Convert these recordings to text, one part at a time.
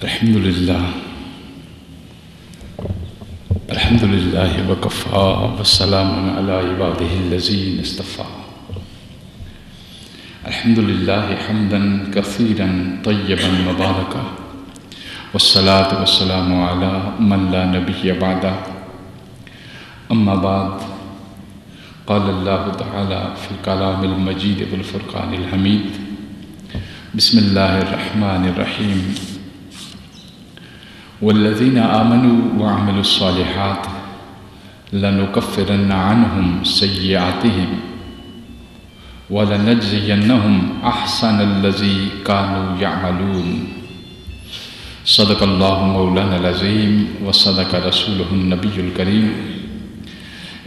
الحمدللہ وکفا والسلام علی عبادہ الذین اصطفا الحمدللہ حمدا کثیرا طیبا مبارکا والصلاة والسلام علی من لا نبی بعدہ اما بعد قال اللہ تعالی فی الکلام المجید والفرقان الحمید بسم اللہ الرحمن الرحیم والذین آمنوا وعملوا الصالحات لنکفرن عنہم سیئاتہم ولنجزینہم احسن الذی کانوا یعملون صدق اللہ مولانا العظیم وصدق رسولہ النبی الکریم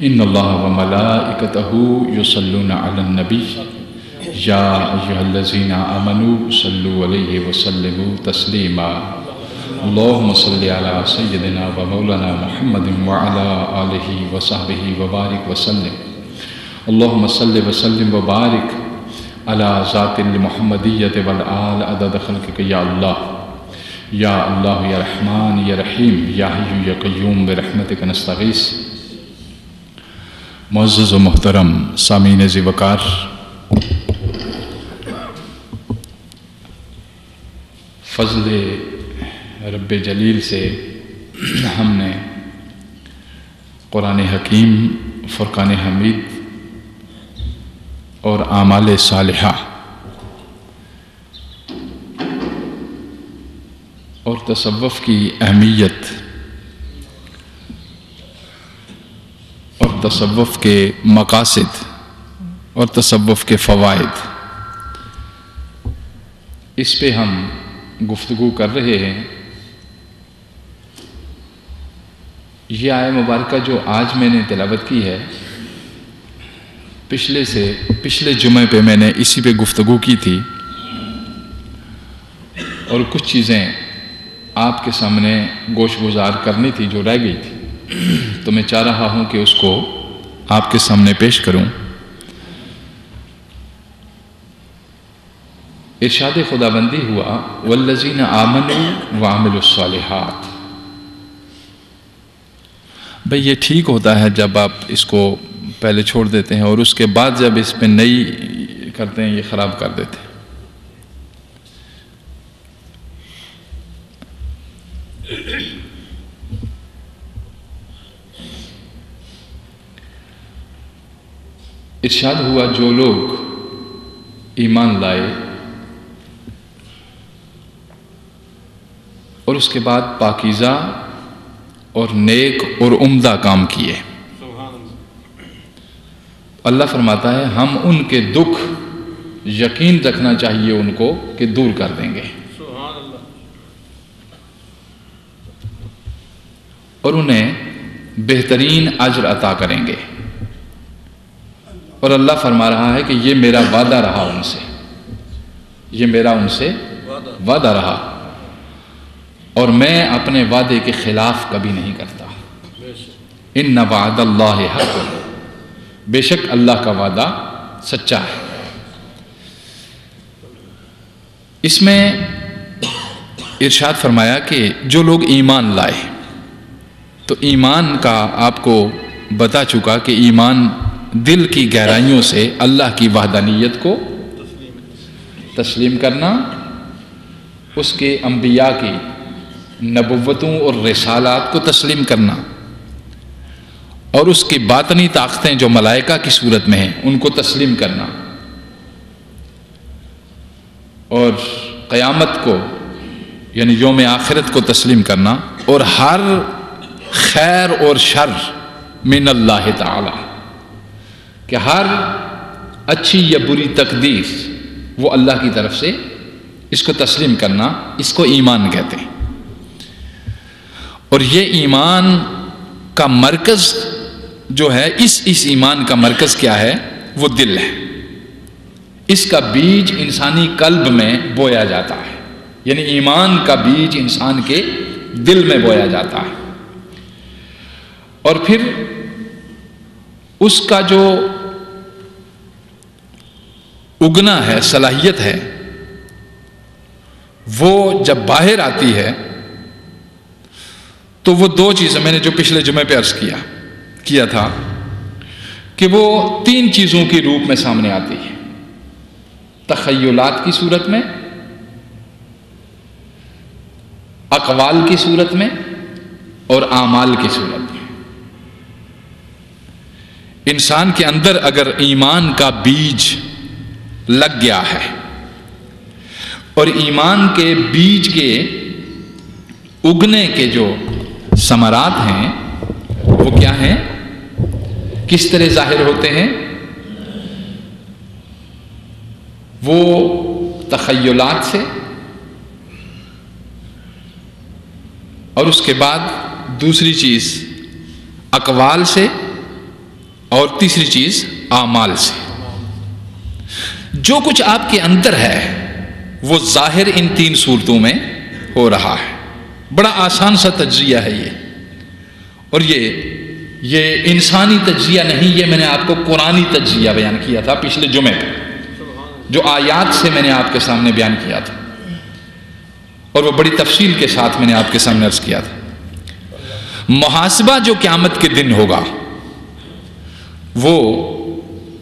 ان اللہ وملائکتہ یصلون علی النبی یا ایہا الذین آمنوا صلوا علیہ وسلموا تسلیما اللہم صلی علی سیدنا و مولانا محمد وعلی آلہ وصحبہ وبارک وسلم اللہم صلی وسلم وبارک علی ذات المحمدیت والآل عدد خلقک یا اللہ یا رحمان یا رحیم یا حی یا قیوم برحمتک نستغیث۔ معزز و محترم سامعین ذی وقار، فضل رب جلیل سے ہم نے قرآن حکیم، فرقان حمید اور اعمال صالحہ اور تصوف کی اہمیت اور تصوف کے مقاصد اور تصوف کے فوائد، اس پہ ہم گفتگو کر رہے ہیں۔ یہ آیہ مبارکہ جو آج میں نے تلاوت کی ہے، پچھلے جمعے پہ میں نے اسی پہ گفتگو کی تھی اور کچھ چیزیں آپ کے سامنے گوش گزار کرنی تھی جو رہ گئی تھی، تو میں چاہ رہا ہوں کہ اس کو آپ کے سامنے پیش کروں۔ ارشاد خداوندی ہوا والذین آمنوا وعملوا الصالحات۔ بھئی یہ ٹھیک ہوتا ہے جب آپ اس کو پہلے چھوڑ دیتے ہیں اور اس کے بعد جب اس پہ نئی کرتے ہیں، یہ خراب کر دیتے ہیں۔ ارشاد ہوا جو لوگ ایمان لائے اور اس کے بعد پاکیزہ اور نیک اور عمدہ کام کیے، اللہ فرماتا ہے ہم ان کے دکھ یقین رکھنا چاہیے ان کو کہ دور کر دیں گے اور انہیں بہترین اجر عطا کریں گے۔ اور اللہ فرما رہا ہے کہ یہ میرا وعدہ رہا ان سے، یہ میرا ان سے وعدہ رہا اور میں اپنے وعدے کے خلاف کبھی نہیں کرتا۔ ان وعد اللہ حق، بے شک اللہ کا وعدہ سچا ہے۔ اس میں ارشاد فرمایا کہ جو لوگ ایمان لائے، تو ایمان کا آپ کو بتا چکا کہ ایمان دل کی گہرائیوں سے اللہ کی وحدانیت کو تسلیم کرنا، اس کے انبیاء کی نبوتوں اور رسالات کو تسلیم کرنا، اور اس کی باطنی طاقتیں جو ملائکہ کی صورت میں ہیں ان کو تسلیم کرنا، اور قیامت کو یعنی یوم آخرت کو تسلیم کرنا، اور ہر خیر اور شر من اللہ تعالی، کہ ہر اچھی یا بری تقدیر وہ اللہ کی طرف سے، اس کو تسلیم کرنا، اس کو ایمان کہتے ہیں۔ اور یہ ایمان کا مرکز جو ہے، اس ایمان کا مرکز کیا ہے؟ وہ دل ہے۔ اس کا بیج انسانی قلب میں بویا جاتا ہے، یعنی ایمان کا بیج انسان کے دل میں بویا جاتا ہے، اور پھر اس کا جو اگنا ہے، صلاحیت ہے، وہ جب باہر آتی ہے تو وہ دو چیزیں میں نے جو پچھلے جمعے پہ عرض کیا تھا کہ وہ تین چیزوں کی روپ میں سامنے آتی ہے، تخیلات کی صورت میں، اقوال کی صورت میں اور اعمال کی صورت میں۔ انسان کے اندر اگر ایمان کا بیج لگ گیا ہے اور ایمان کے بیج کے اگنے کے جو ثمرات ہیں وہ کیا ہیں، کس طرح ظاہر ہوتے ہیں؟ وہ تخیلات سے، اور اس کے بعد دوسری چیز اقوال سے، اور تیسری چیز اعمال سے۔ جو کچھ آپ کے اندر ہے وہ ظاہر ان تین صورتوں میں ہو رہا ہے۔ بڑا آسان سا تجزیہ ہے یہ، اور یہ انسانی تجزیہ نہیں، یہ میں نے آپ کو قرآنی تجزیہ بیان کیا تھا پچھلے جمعے پہ، جو آیات سے میں نے آپ کے سامنے بیان کیا تھا، اور وہ بڑی تفصیل کے ساتھ میں نے آپ کے سامنے عرض کیا تھا۔ محاسبہ جو قیامت کے دن ہوگا وہ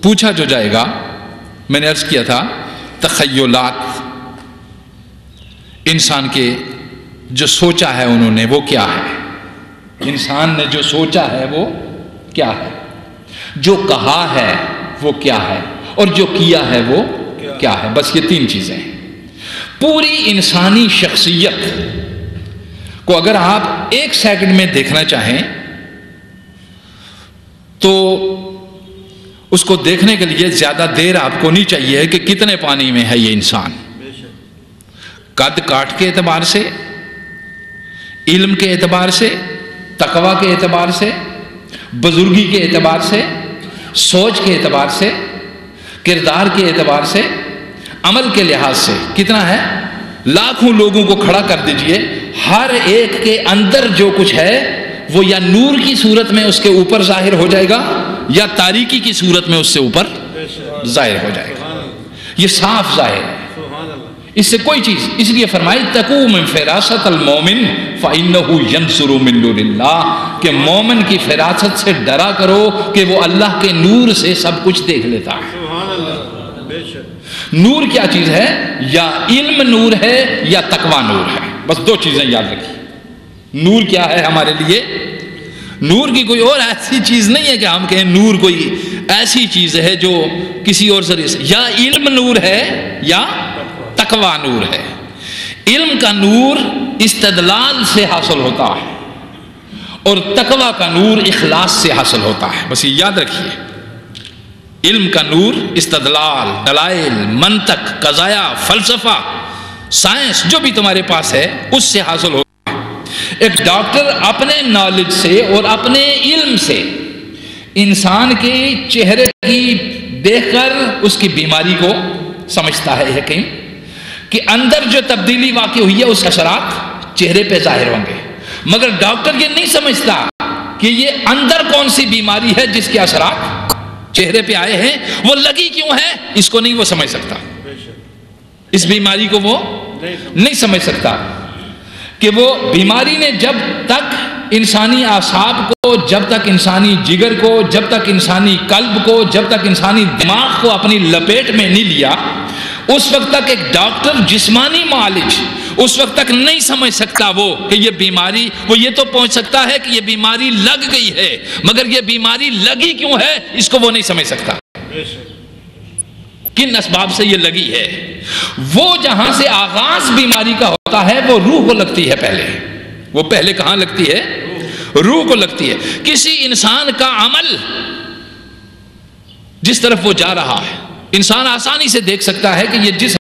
پوچھا جو جائے گا، میں نے عرض کیا تھا تخیلات، انسان کے جو سوچا ہے انہوں نے وہ کیا ہے، انسان نے جو سوچا ہے وہ کیا ہے، جو کہا ہے وہ کیا ہے، اور جو کیا ہے وہ کیا ہے۔ بس یہ تین چیزیں ہیں۔ پوری انسانی شخصیت کو اگر آپ ایک سیکنڈ میں دیکھنا چاہیں تو اس کو دیکھنے کے لیے زیادہ دیر آپ کو نہیں چاہیے کہ کتنے پانی میں ہے یہ انسان، قد کاٹ کے اعتبار سے، علم کے اعتبار سے، تقوی کے اعتبار سے، بزرگی کے اعتبار سے، سوچ کے اعتبار سے، کردار کے اعتبار سے، عمل کے لحاظ سے کتنا ہے؟ لاکھوں لوگوں کو کھڑا کر دیجئے، ہر ایک کے اندر جو کچھ ہے وہ یا نور کی صورت میں اس کے اوپر ظاہر ہو جائے گا یا تاریکی کی صورت میں اس سے اوپر ظاہر ہو جائے گا۔ یہ صاف ظاہر ہے، اس سے کوئی چیز، اس لیے فرمائی تَقُوا مِن فِرَاسَةِ الْمُؤْمِنِ فَإِنَّهُ يَنْظُرُ مِن نُورِ اللَّهِ، کہ مومن کی فراست سے ڈرا کرو کہ وہ اللہ کے نور سے سب کچھ دیکھ لیتا ہے۔ نور کیا چیز ہے؟ یا علم نور ہے یا تقوی نور ہے، بس دو چیزیں یاد رکھیے۔ نور کیا ہے ہمارے لیے؟ نور کی کوئی اور ایسی چیز نہیں ہے کہ ہم کہیں نور کوئی ایسی چیز ہے جو کسی اور ذریعے سے، یا علم نور ہے یا تقوی نور ہے۔ علم کا نور استدلال سے حاصل ہوتا ہے اور تقوی کا نور اخلاص سے حاصل ہوتا ہے، بس یہ یاد رکھیے۔ علم کا نور استدلال، دلائل، منطق، قضایا، فلسفہ، سائنس جو بھی تمہارے پاس ہے اس سے حاصل ہوتا ہے۔ ایک ڈاکٹر اپنے نالج سے اور اپنے علم سے انسان کے چہرے کی دیکھ کر اس کی بیماری کو سمجھتا ہے یقین کہ اندر جو تبدیلی واقع ہوئی ہے اس اثرات چہرے پہ ظاہر ہوں گے، مگر ڈاکٹر یہ نہیں سمجھتا کہ یہ اندر کون سی بیماری ہے جس کے اثرات چہرے پہ آئے ہیں، وہ لگی کیوں ہے اس کو نہیں وہ سمجھ سکتا، اس بیماری کو وہ نہیں سمجھ سکتا کہ وہ بیماری نے جب تک انسانی اعصاب کو، جب تک انسانی جگر کو، جب تک انسانی قلب کو، جب تک انسانی دماغ کو اپنی لپیٹ میں نہیں لیا، اس وقت تک ایک ڈاکٹر جسمانی معالج اس وقت تک نہیں سمجھ سکتا وہ کہ یہ بیماری، وہ یہ تو پہنچ سکتا ہے کہ یہ بیماری لگ گئی ہے، مگر یہ بیماری لگی کیوں ہے اس کو وہ نہیں سمجھ سکتا، کن اسباب سے یہ لگی ہے۔ وہ جہاں سے آغاز بیماری کا ہوتا ہے وہ روح کو لگتی ہے، وہ پہلے کہاں لگتی ہے؟ روح کو لگتی ہے۔ کسی انسان کا عمل جس طرف وہ جا رہا ہے انسان آسانی سے دیکھ سکتا ہے کہ یہ جس